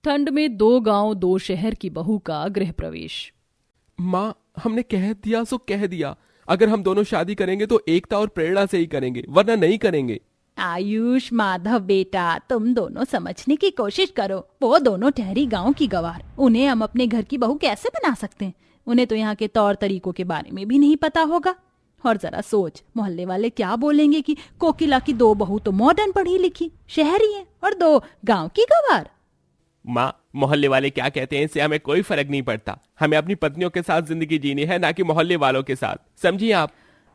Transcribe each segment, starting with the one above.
ठंड में 2 गांव 2 शहर की बहू का गृह प्रवेश। माँ, हमने कह दिया सो कह दिया। अगर हम दोनों शादी करेंगे तो एकता और प्रेरणा से ही करेंगे, वरना नहीं करेंगे। आयुष, माधव बेटा, तुम दोनों समझने की कोशिश करो। वो दोनों ठहरी गांव की गवार, उन्हें हम अपने घर की बहू कैसे बना सकते हैं? उन्हें तो यहाँ के तौर तरीकों के बारे में भी नहीं पता होगा। और जरा सोच, मोहल्ले वाले क्या बोलेंगे कि कोकिला की 2 बहू तो मॉडर्न पढ़ी लिखी शहरी है और 2 गांव की गवार। माँ, मोहल्ले वाले क्या कहते हैं इससे हमें कोई फर्क नहीं पड़ता। हमें अपनी पत्नियों के साथ जिंदगी जीनी है, ना कि मोहल्ले वालों के साथ, समझिए आप।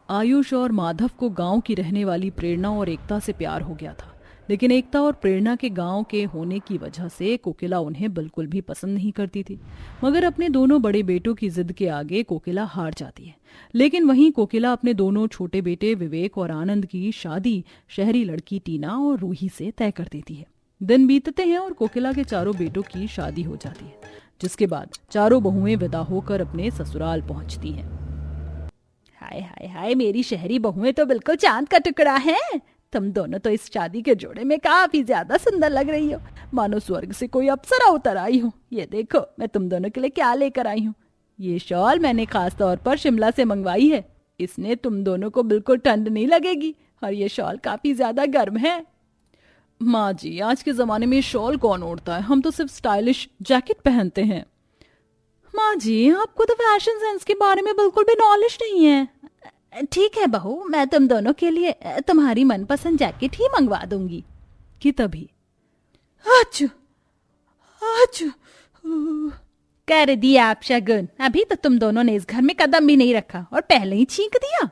आयुष और माधव को गांव की रहने वाली प्रेरणा और एकता से प्यार हो गया था, लेकिन एकता और प्रेरणा के गांव के होने की वजह से कोकिला उन्हें बिल्कुल भी पसंद नहीं करती थी। मगर अपने दोनों बड़े बेटों की जिद के आगे कोकिला हार जाती है। लेकिन वहीं कोकिला अपने दोनों छोटे बेटे विवेक और आनंद की शादी शहरी लड़की टीना और रूही से तय कर देती है। दिन बीतते हैं और कोकिला के चारों बेटों की शादी हो जाती है, जिसके बाद चारों बहुएं विदा होकर अपने ससुराल पहुंचती हैं। हाय हाय हाय, मेरी शहरी बहुएं तो बिल्कुल चांद का टुकड़ा है। तुम दोनों तो इस शादी के जोड़े में काफी ज्यादा सुंदर लग रही हो, मानो स्वर्ग से कोई अप्सरा उतर आई हो। ये देखो मैं तुम दोनों के लिए क्या लेकर आई हूँ। ये शॉल मैंने खास तौर पर शिमला से मंगवाई है। इसने तुम दोनों को बिल्कुल ठंड नहीं लगेगी और ये शॉल काफी ज्यादा गर्म है। माँ जी, आज के जमाने में शॉल कौन ओढ़ता है? हम तो सिर्फ स्टाइलिश जैकेट पहनते हैं। माँ जी, आपको तो फैशन सेंस के बारे में बिल्कुल भी नॉलेज नहीं है। ठीक है बहू, मैं तुम दोनों के लिए तुम्हारी मनपसंद जैकेट ही मंगवा दूंगी। कि तभी आचू, आचू, कर दिया आप शगुन। अभी तो तुम दोनों ने इस घर में कदम भी नहीं रखा और पहले ही छींक दिया।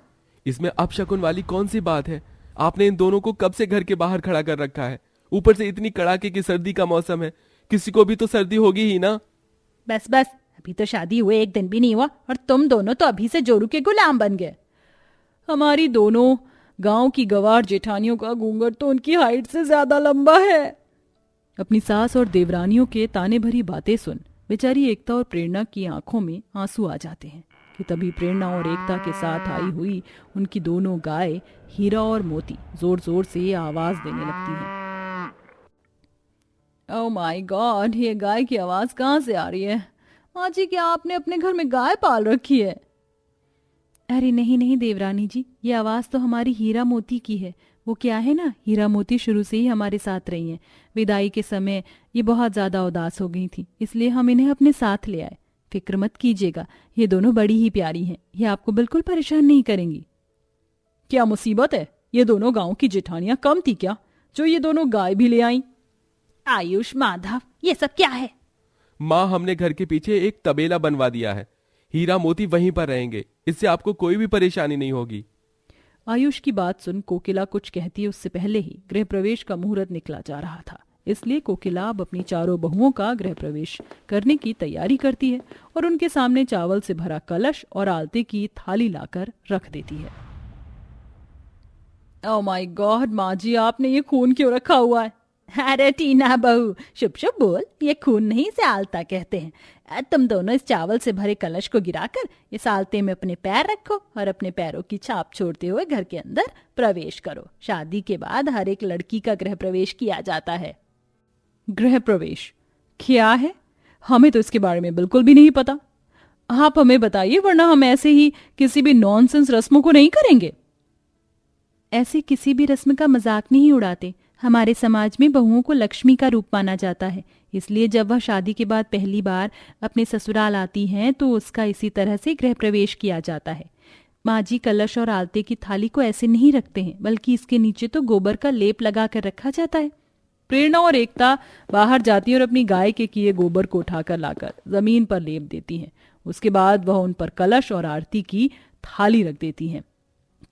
इसमें अपशकुन वाली कौन सी बात है? आपने इन दोनों को कब से घर के बाहर खड़ा कर रखा है? ऊपर से इतनी कड़ाके की सर्दी का मौसम है, किसी को भी तो सर्दी होगी ही ना। बस बस, अभी तो शादी हुए 1 दिन भी नहीं हुआ और तुम दोनों तो अभी से जोरू के गुलाम बन गए। हमारी दोनों गांव की गवार जेठानियों का घूंघट तो उनकी हाइट से ज्यादा लंबा है। अपनी सास और देवरानियों के ताने भरी बातें सुन बेचारी एकता और प्रेरणा की आंखों में आंसू आ जाते हैं कि तभी प्रेरणा और एकता के साथ आई हुई उनकी दोनों गाय हीरा और मोती जोर जोर से आवाज देने लगती हैं। ओह माय गॉड, ये गाय की आवाज कहाँ से आ रही है? माँ जी, क्या आपने अपने घर में गाय पाल रखी है? अरे नहीं नहीं देवरानी जी, ये आवाज तो हमारी हीरा मोती की है। वो क्या है ना, हीरा मोती शुरू से ही हमारे साथ रही हैं। विदाई के समय ये बहुत ज्यादा उदास हो गई थी, इसलिए हम इन्हें अपने साथ ले आए। फिक्र मत कीजिएगा, ये दोनों बड़ी ही प्यारी हैं, ये आपको बिल्कुल परेशान नहीं करेंगी। क्या मुसीबत है? ये दोनों गांव की जेठानियां कम थी क्या, जो ये दोनों गाय भी ले आई? आयुष, माधव, ये सब क्या है? माँ, हमने घर के पीछे एक तबेला बनवा दिया है। हीरा मोती वहीं पर रहेंगे, इससे आपको कोई भी परेशानी नहीं होगी। आयुष की बात सुन कोकिला कुछ कहती है उससे पहले ही गृह प्रवेश का मुहूर्त निकला जा रहा था। इसलिए कोकिला अब अपनी चारों बहुओं का गृह प्रवेश करने की तैयारी करती है और उनके सामने चावल से भरा कलश और आलते की थाली लाकर रख देती है। ओह माय गॉड, माँ जी, आपने ये खून क्यों रखा हुआ है? अरे टीना बहू, शुभ शुभ बोल, ये खून नहीं, इसे आलता कहते हैं। तुम दोनों इस चावल से भरे कलश को गिराकर इस आलते में अपने पैर रखो और अपने पैरों की छाप छोड़ते हुए घर के अंदर प्रवेश करो। शादी के बाद हर एक लड़की का गृह प्रवेश किया जाता है। गृह प्रवेश क्या है? हमें तो इसके बारे में बिल्कुल भी नहीं पता। आप हमें बताइए, वरना हम ऐसे ही किसी भी नॉनसेंस रस्मों को नहीं करेंगे। ऐसे किसी भी रस्म का मजाक नहीं उड़ाते। हमारे समाज में बहुओं को लक्ष्मी का रूप माना जाता है, इसलिए जब वह शादी के बाद पहली बार अपने ससुराल आती हैं तो उसका इसी तरह से गृह प्रवेश किया जाता है। माँ जी कलश और आलते की थाली को ऐसे नहीं रखते हैं, बल्कि इसके नीचे तो गोबर का लेप लगा कर रखा जाता है। प्रेरणा और एकता बाहर जाती है और अपनी गाय के किए गोबर को उठाकर लाकर जमीन पर लेप देती हैं। उसके बाद वह उन पर कलश और आरती की थाली रख देती हैं।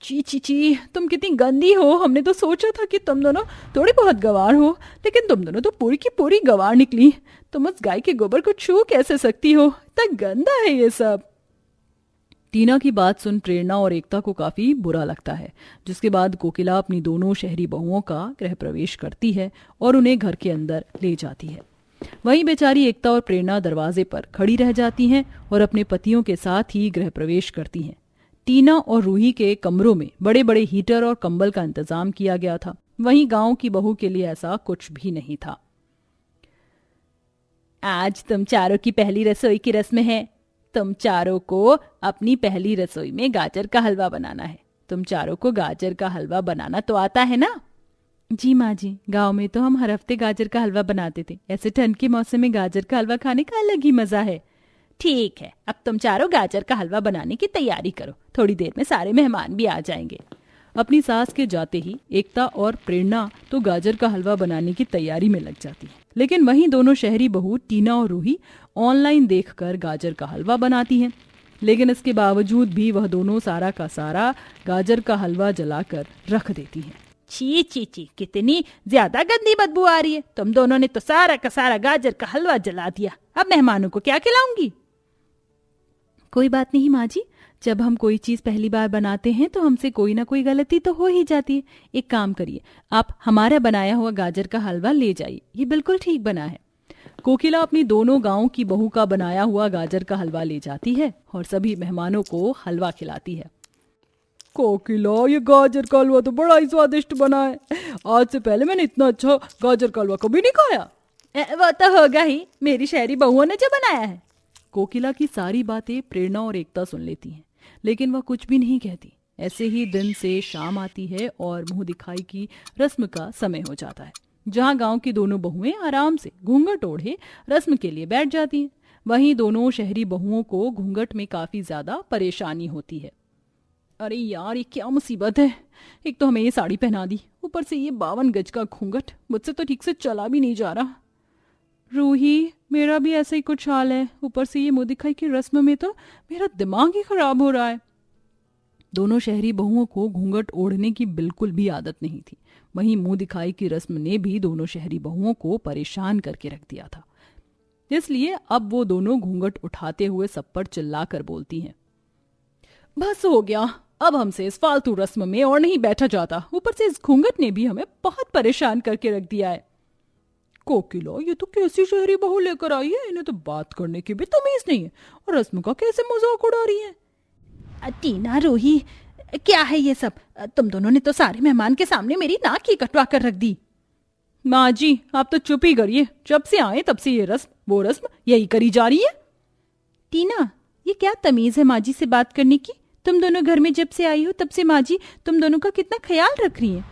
ची ची ची, तुम कितनी गंदी हो। हमने तो सोचा था कि तुम दोनों थोड़ी बहुत गवार हो, लेकिन तुम दोनों तो पूरी की पूरी गवार निकली। तुम उस गाय के गोबर को छू कैसे सकती हो? इतना गंदा है ये सब। टीना की बात सुन प्रेरणा और एकता को काफी बुरा लगता है, जिसके बाद कोकिला अपनी दोनों शहरी बहुओं का गृह प्रवेश करती है और उन्हें घर के अंदर ले जाती है। वहीं बेचारी एकता और प्रेरणा दरवाजे पर खड़ी रह जाती हैं और अपने पतियों के साथ ही गृह प्रवेश करती हैं। टीना और रूही के कमरों में बड़े बड़े हीटर और कंबल का इंतजाम किया गया था। वहीं गांव की बहू के लिए ऐसा कुछ भी नहीं था। आज तुम चारों की पहली रसोई की रस्म है। तुम चारों को अपनी पहली रसोई में गाजर का हलवा बनाना है। तुम चारों को गाजर का हलवा बनाना तो आता है ना? जी माँ जी, गांव में तो हम हर हफ्ते गाजर का हलवा बनाते थे। ऐसे ठंड के मौसम में गाजर का हलवा खाने का अलग ही मजा है। ठीक है, अब तुम चारों गाजर का हलवा बनाने की तैयारी करो। थोड़ी देर में सारे मेहमान भी आ जाएंगे। अपनी सास के जाते ही एकता और प्रेरणा तो गाजर का हलवा बनाने की तैयारी में लग जाती है, लेकिन वहीं दोनों शहरी बहू टीना और रूही ऑनलाइन देखकर गाजर का हलवा बनाती हैं। लेकिन इसके बावजूद भी वह दोनों सारा का सारा गाजर का हलवा जलाकर रख देती हैं। छी छी छी, कितनी ज्यादा गंदी बदबू आ रही है। तुम दोनों ने तो सारा का सारा गाजर का हलवा जला दिया। अब मेहमानों को क्या खिलाऊंगी? कोई बात नहीं माँ जी, जब हम कोई चीज पहली बार बनाते हैं तो हमसे कोई ना कोई गलती तो हो ही जाती है। एक काम करिए, आप हमारा बनाया हुआ गाजर का हलवा ले जाइए, ये बिल्कुल ठीक बना है। कोकिला अपनी दोनों गांव की बहू का बनाया हुआ गाजर का हलवा ले जाती है और सभी मेहमानों को हलवा खिलाती है। कोकिला, ये गाजर का हलवा तो बड़ा ही स्वादिष्ट बना है। आज से पहले मैंने इतना अच्छा गाजर का हलवा कभी नहीं खाया। वो तो होगा ही, मेरी शहरी बहुओं ने जो बनाया है। कोकिला की सारी बातें प्रेरणा और एकता सुन लेती हैं, लेकिन वह कुछ भी नहीं कहती। ऐसे ही दिन से शाम आती है और मुंह दिखाई की रस्म का समय हो जाता है, जहां गांव की दोनों बहुएं आराम से घूंघट ओढ़े रस्म के लिए बैठ जाती हैं। वहीं दोनों शहरी बहुओं को घूंघट में काफी ज्यादा परेशानी होती है। अरे यार, ये क्या मुसीबत है। एक तो हमें ये साड़ी पहना दी, ऊपर से ये 52 गज का घूंघट, मुझसे तो ठीक से चला भी नहीं जा रहा। रूही, मेरा भी ऐसा ही कुछ हाल है। ऊपर से ये मुंह दिखाई की रस्म में तो मेरा दिमाग ही खराब हो रहा है। दोनों शहरी बहुओं को घूंघट ओढ़ने की बिल्कुल भी आदत नहीं थी। वहीं मुंह दिखाई की रस्म ने भी दोनों शहरी बहुओं को परेशान करके रख दिया था। इसलिए अब वो दोनों घूंघट उठाते हुए सब पर चिल्लाकर बोलती हैं, बस हो गया, अब हमसे इस फालतू रस्म में और नहीं बैठा जाता। ऊपर से इस घूंघट ने भी हमें बहुत परेशान करके रख दिया है। कोकिला, ये तो कैसी शहरी बहू लेकर आई है, इन्हें तो बात करने की भी तमीज नहीं है और रस्म का कैसे मजाक उड़ा रही है। टीना, रूही, क्या है ये सब? तुम दोनों ने तो सारे मेहमान के सामने मेरी नाक ही कटवा कर रख दी। माँ जी, आप तो चुप ही करिए। जब से आए तब से ये रस्म वो रस्म यही करी जा रही है। टीना, ये क्या तमीज है माँ जी से बात करने की? तुम दोनों घर में जब से आई हो तब से माँ जी तुम दोनों का कितना ख्याल रख रही हैं,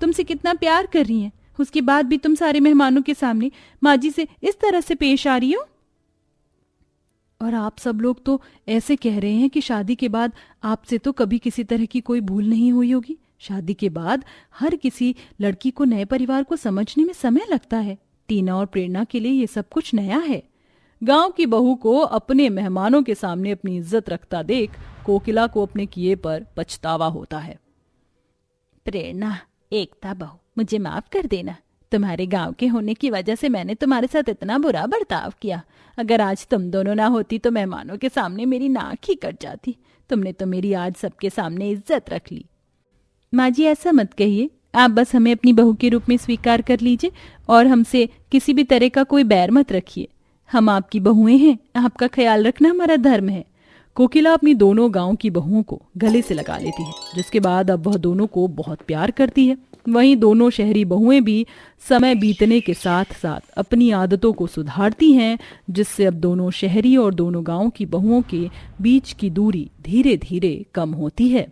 तुमसे कितना प्यार कर रही हैं। उसके बाद भी तुम सारे मेहमानों के सामने माँ जी से इस तरह से पेश आ रही हो। और आप सब लोग तो ऐसे कह रहे हैं कि शादी के बाद आपसे तो कभी किसी तरह की कोई भूल नहीं हुई होगी। शादी के बाद हर किसी लड़की को नए परिवार को समझने में समय लगता है। टीना और प्रेरणा के लिए ये सब कुछ नया है। गांव की बहू को अपने मेहमानों के सामने अपनी इज्जत रखता देख कोकिला को अपने किए पर पछतावा होता है। प्रेरणा, एकता बहू, मुझे माफ कर देना। तुम्हारे गांव के होने की वजह से मैंने तुम्हारे साथ इतना बुरा बर्ताव किया। अगर आज तुम दोनों ना होती तो मेहमानों के सामने मेरी नाक ही कट जाती। तुमने तो मेरी आज सबके सामने इज्जत रख ली। माँ जी, ऐसा मत कहिए। आप बस हमें अपनी बहू के रूप में स्वीकार कर लीजिए और हमसे किसी भी तरह का कोई बैर मत रखिए। हम आपकी बहुएं हैं, आपका ख्याल रखना हमारा धर्म है। कोकिला अपनी दोनों गांव की बहुओं को गले से लगा लेती है, जिसके बाद अब वह दोनों को बहुत प्यार करती है। वहीं दोनों शहरी बहुएं भी समय बीतने के साथ साथ अपनी आदतों को सुधारती हैं, जिससे अब दोनों शहरी और दोनों गांव की बहुओं के बीच की दूरी धीरे धीरे कम होती है।